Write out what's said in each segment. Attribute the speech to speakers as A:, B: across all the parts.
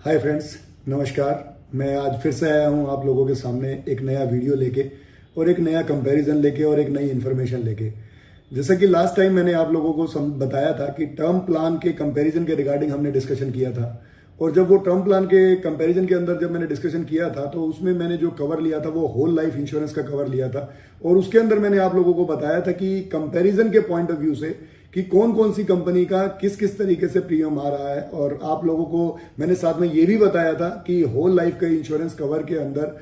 A: Hi friends, नमस्कार। मैं आज फिर से आया हूं आप लोगों के सामने एक नया वीडियो लेके और एक नया कंपैरिजन लेके और एक नई इन्फॉर्मेशन लेके। जैसा कि लास्ट टाइम मैंने आप लोगों को बताया था कि टर्म प्लान के कंपैरिजन के रिगार्डिंग हमने डिस्कशन किया था। और जब वो टर्म प्लान के कंपैरिजन के अंदर जब मैंने डिस्कशन किया था तो उसमें मैंने जो कवर लिया था वो होल लाइफ इंश्योरेंस का कवर लिया था। और उसके अंदर मैंने आप लोगों को बताया था कि कंपैरिजन के पॉइंट ऑफ व्यू से कि कौन कौन सी कंपनी का किस किस तरीके से प्रीमियम आ रहा है। और आप लोगों को मैंने साथ में ये भी बताया था कि होल लाइफ के इंश्योरेंस कवर के अंदर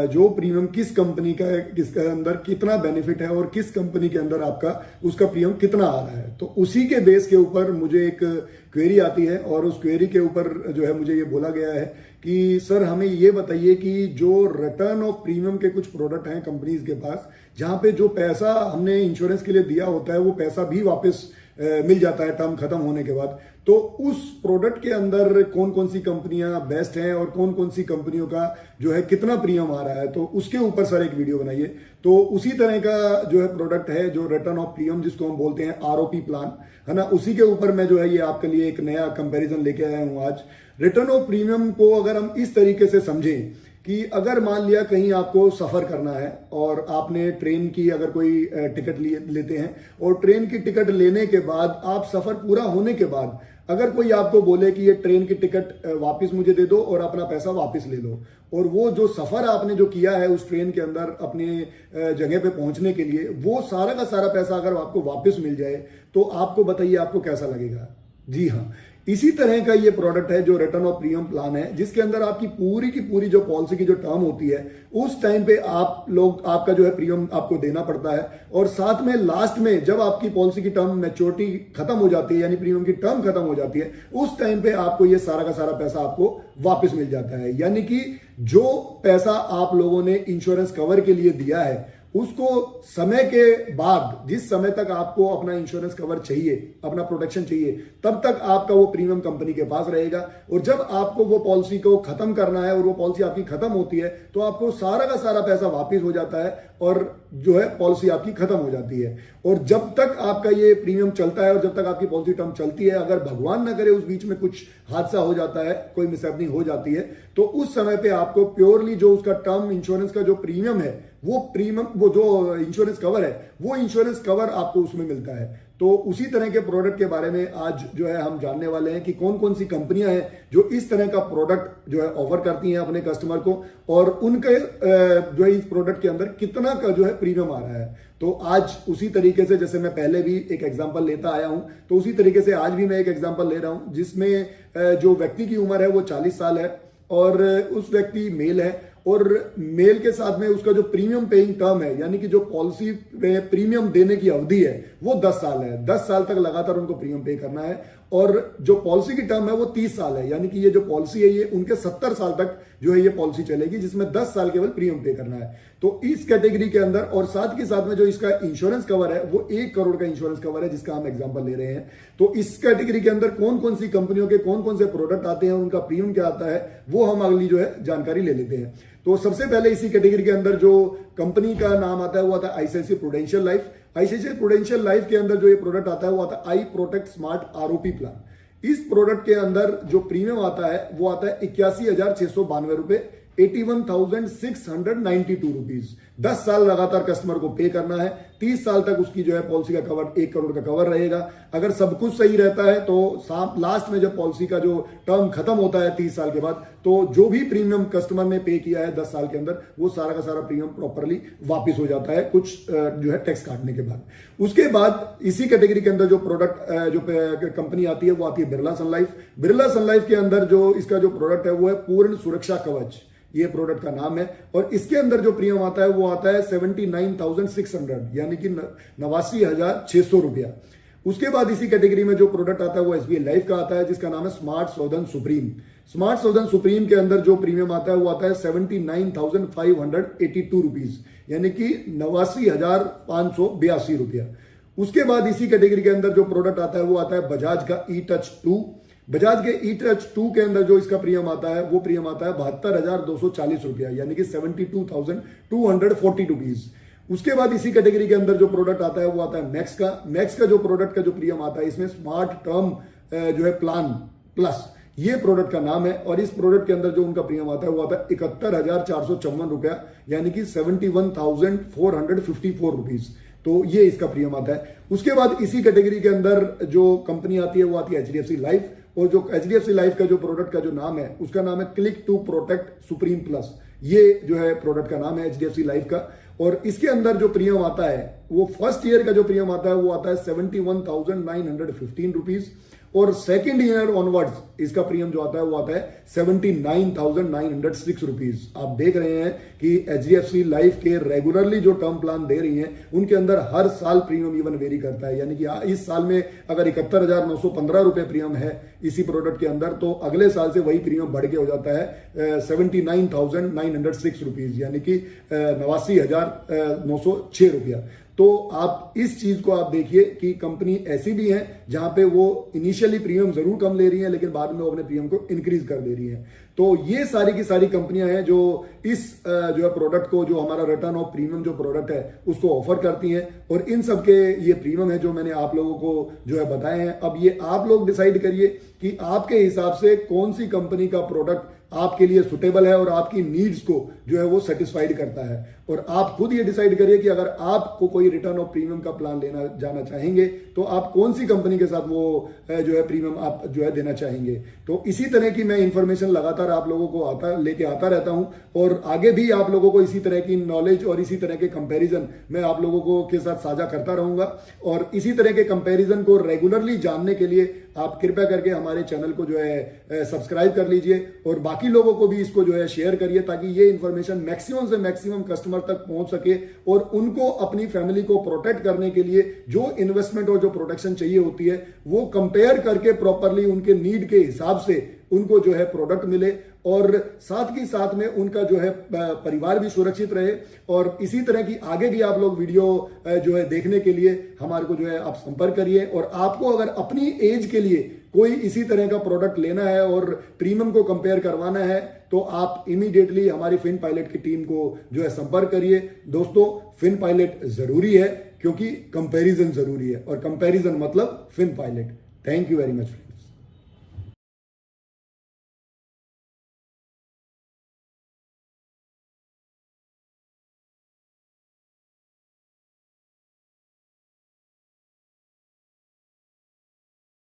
A: जो प्रीमियम किस कंपनी का है, किसके अंदर कितना बेनिफिट है और किस कंपनी के अंदर आपका उसका प्रीमियम कितना आ रहा है। तो उसी के बेस के ऊपर मुझे एक क्वेरी आती है और उस क्वेरी के ऊपर जो है मुझे ये बोला गया है कि सर हमें ये बताइए कि जो रिटर्न ऑफ प्रीमियम के कुछ प्रोडक्ट हैं कंपनीज के पास, जहां पे जो पैसा हमने इंश्योरेंस के लिए दिया होता है वो पैसा भी वापस मिल जाता है टर्म खत्म होने के बाद। तो उस प्रोडक्ट के अंदर कौन कौन सी कंपनियां बेस्ट हैं और कौन कौन सी कंपनियों का जो है कितना प्रीमियम आ रहा है, तो उसके ऊपर सर एक वीडियो बनाइए। तो उसी तरह का जो है प्रोडक्ट है जो रिटर्न ऑफ प्रीमियम, जिसको हम बोलते हैं आरओपी प्लान, है ना, उसी के ऊपर मैं जो है ये आपके लिए एक नया कंपैरिजन लेके आया हूं आज। रिटर्न ऑफ प्रीमियम को अगर हम इस तरीके से समझें कि अगर मान लिया कहीं आपको सफर करना है और आपने ट्रेन की अगर कोई टिकट लेते हैं और ट्रेन की टिकट लेने के बाद आप सफर पूरा होने के बाद अगर कोई आपको बोले कि ये ट्रेन की टिकट वापस मुझे दे दो और अपना पैसा वापस ले लो, और वो जो सफर आपने जो किया है उस ट्रेन के अंदर अपने जगह पे पहुंचने के लिए, वो सारा का सारा पैसा अगर आपको वापस मिल जाए तो आपको बताइए आपको कैसा लगेगा। जी हाँ, इसी तरह का ये प्रोडक्ट है जो रिटर्न ऑफ प्रीमियम प्लान है, जिसके अंदर आपकी पूरी की पूरी जो पॉलिसी की जो टर्म होती है उस टाइम पे आपका जो है प्रीमियम आपको देना पड़ता है। और साथ में लास्ट में जब आपकी पॉलिसी की टर्म मैच्योरिटी खत्म हो जाती है, यानी प्रीमियम की टर्म खत्म हो जाती है, उस टाइम पे आपको ये सारा का सारा पैसा आपको वापस मिल जाता है। यानी कि जो पैसा आप लोगों ने इंश्योरेंस कवर के लिए दिया है उसको समय के बाद, जिस समय तक आपको अपना इंश्योरेंस कवर चाहिए, अपना प्रोटेक्शन चाहिए, तब तक आपका वो प्रीमियम कंपनी के पास रहेगा। और जब आपको वो पॉलिसी को खत्म करना है और वो पॉलिसी आपकी खत्म होती है तो आपको सारा का सारा पैसा वापस हो जाता है और जो है पॉलिसी आपकी खत्म हो जाती है। और जब तक आपका ये प्रीमियम चलता है और जब तक आपकी पॉलिसी टर्म चलती है, अगर भगवान ना करे उस बीच में कुछ हादसा हो जाता है, कोई मिसहैपनिंग हो जाती है, तो उस समय पे आपको प्योरली जो उसका टर्म इंश्योरेंस का जो प्रीमियम है, वो प्रीमियम, वो जो इंश्योरेंस कवर है, वो इंश्योरेंस कवर आपको उसमें मिलता है। तो उसी तरह के प्रोडक्ट के बारे में आज जो है हम जानने वाले हैं कि कौन कौन सी कंपनियां हैं जो इस तरह का प्रोडक्ट जो है ऑफर करती हैं अपने कस्टमर को, और उनके जो है इस प्रोडक्ट के अंदर कितना का जो है प्रीमियम आ रहा है। तो आज उसी तरीके से, जैसे मैं पहले भी एक एग्जांपल लेता आया हूं, तो उसी तरीके से आज भी मैं एक एग्जांपल ले रहा हूं जिसमें जो व्यक्ति की उम्र है वो 40 साल है और उस व्यक्ति मेल है, और मेल के साथ में उसका जो प्रीमियम पेइंग टर्म है, यानी कि जो पॉलिसी में प्रीमियम देने की अवधि है वो 10 साल है। 10 साल तक लगातार उनको प्रीमियम पे करना है। और जो पॉलिसी की टर्म है वो 30 साल है, यानी कि ये जो पॉलिसी है ये उनके 70 साल तक जो है ये पॉलिसी चलेगी, जिसमें 10 साल केवल प्रीमियम पे करना है। तो इस कैटेगरी के अंदर और साथ के साथ में जो इसका इंश्योरेंस कवर है वो 1 करोड़ का इंश्योरेंस कवर है, जिसका हम एग्जांपल ले रहे हैं। तो इस कैटेगरी के अंदर कौन कौन सी कंपनियों के कौन कौन से प्रोडक्ट आते हैं और उनका प्रीमियम क्या आता है वो हम अगली जो है जानकारी ले लेते हैं। तो सबसे पहले इसी कैटेगरी के अंदर जो कंपनी का नाम आता है वो आता है ICICI prudential life. ICICI prudential life के अंदर जो ये प्रोडक्ट आता है वो आता है आई प्रोटेक्ट स्मार्ट आरओपी प्लान। इस प्रोडक्ट के अंदर जो प्रीमियम आता है वो आता है 81,692 रुपए, 81,692 रुपीज। 10 साल लगातार कस्टमर को पे करना है। 30 साल तक उसकी जो है पॉलिसी का कवर 1 करोड़ का कवर रहेगा। अगर सब कुछ सही रहता है तो लास्ट में जब पॉलिसी का जो टर्म खत्म होता है 30 साल के बाद, तो जो भी प्रीमियम कस्टमर ने पे किया है 10 साल के अंदर वो सारा का सारा प्रीमियम प्रॉपरली वापस हो जाता है, कुछ जो है टैक्स काटने के बाद। उसके बाद इसी कैटेगरी के अंदर जो प्रोडक्ट जो कंपनी आती है वो आती है बिरला सन लाइफ। बिरला सन लाइफ के अंदर जो इसका जो प्रोडक्ट है वो है पूर्ण सुरक्षा कवच, ये प्रोडक्ट का नाम है। और इसके अंदर जो प्रीमियम आता है वो आता है 79,600, यानी कि 89,600 रुपया। उसके बाद इसी कैटेगरी में जो प्रोडक्ट आता है वो एसबीआई लाइफ का आता है, जिसका नाम है smart southern supreme. Smart southern supreme के अंदर जो प्रीमियम आता है वो आता है 79,582 रुपीज, यानी कि 89,582 रुपया। उसके बाद इसी कैटेगरी के अंदर जो प्रोडक्ट आता है वो आता है बजाज का ई टच 2। बजाज के ई टच 2 के अंदर जो इसका प्रीमियम आता है वो प्रीमियम आता है 72,240 रुपया, यानी कि 72,240 रुपीज। उसके बाद इसी कैटेगरी के अंदर जो प्रोडक्ट आता है वो आता है मैक्स का जो प्रोडक्ट का जो प्रीमियम आता है इसमें स्मार्ट टर्म जो है प्लान प्लस, ये प्रोडक्ट का नाम है। और इस प्रोडक्ट के अंदर जो उनका प्रीमियम आता है वो आता है 71,454 रुपया, यानी कि 71,454 रुपीज। तो ये इसका प्रीमियम आता है। उसके बाद इसी कैटेगरी के अंदर जो कंपनी आती है वो आती है HDFC लाइफ। और जो HDFC लाइफ का जो प्रोडक्ट का जो नाम है उसका नाम है click to protect supreme plus. ये जो है प्रोडक्ट का नाम है HDFC लाइफ का। और इसके अंदर जो प्रीमियम आता है वो फर्स्ट ईयर का जो प्रीमियम आता है वो आता है 71,915 रुपीज। और सेकेंड ईयर ऑनवर्ड्स इसका प्रीमियम जो आता है वो आता है 79,906 रुपीज। आप देख रहे हैं कि HDFC लाइफ के रेगुलरली जो टर्म प्लान दे रही हैं उनके अंदर हर साल प्रीमियम इवन वेरी करता है। यानी कि इस साल में अगर 71,915 रुपए प्रीमियम है इसी प्रोडक्ट के अंदर, तो अगले साल से वही प्रीमियम बढ़ के हो जाता है 79,906 रुपीज, यानी कि 89,906 रुपया। तो आप इस चीज को आप देखिए कि कंपनी ऐसी भी है जहां पे वो इनिशियली प्रीमियम जरूर कम ले रही है लेकिन बाद में वो अपने प्रीमियम को इंक्रीज कर दे रही है। तो ये सारी की सारी कंपनियां हैं जो इस जो है प्रोडक्ट को, जो हमारा रिटर्न ऑफ प्रीमियम जो प्रोडक्ट है उसको ऑफर करती हैं। और इन सब के ये प्रीमियम है जो मैंने आप लोगों को जो है बताए हैं। अब ये आप लोग डिसाइड करिए कि आपके हिसाब से कौन सी कंपनी का प्रोडक्ट आपके लिए सुटेबल है और आपकी नीड्स को जो है वो सेटिस्फाइड करता है। और आप खुद ये डिसाइड करिए कि अगर आपको कोई रिटर्न ऑफ प्रीमियम का प्लान लेना जाना चाहेंगे तो आप कौन सी कंपनी के साथ वो जो है प्रीमियम आप जो है देना चाहेंगे। तो इसी तरह की मैं इंफॉर्मेशन लगातार आप लोगों को लेके आता रहता हूं और आगे भी आप लोगों को इसी तरह की नॉलेज और इसी तरह के कंपैरिजन मैं आप लोगों को के साथ साझा करता रहूंगा। और इसी तरह के कंपैरिजन को रेगुलरली जानने के लिए आप कृपया करके हमारे चैनल को जो है सब्सक्राइब कर लीजिए और बाकी लोगों को भी इसको जो है शेयर करिए ताकि ये इंफॉर्मेशन मैक्सिमम से मैक्सिमम कस्टमर तक पहुंच सके और उनको अपनी फैमिली को प्रोटेक्ट करने के लिए जो इन्वेस्टमेंट और जो प्रोटेक्शन चाहिए होती है वो कंपेयर करके प्रॉपरली उनके नीड के हिसाब से उनको जो है प्रोडक्ट मिले और साथ ही साथ में उनका जो है परिवार भी सुरक्षित रहे। और इसी तरह की आगे भी आप लोग वीडियो जो है देखने के लिए हमारे को जो है आप संपर्क करिए। और आपको अगर अपनी एज के लिए कोई इसी तरह का प्रोडक्ट लेना है और प्रीमियम को कंपेयर करवाना है तो आप इमीडिएटली हमारी फिन पायलट की टीम को जो है संपर्क करिए। दोस्तों, फिन पायलट जरूरी है क्योंकि कंपैरिजन जरूरी है और कंपैरिजन मतलब fin pilot. Thank you very much.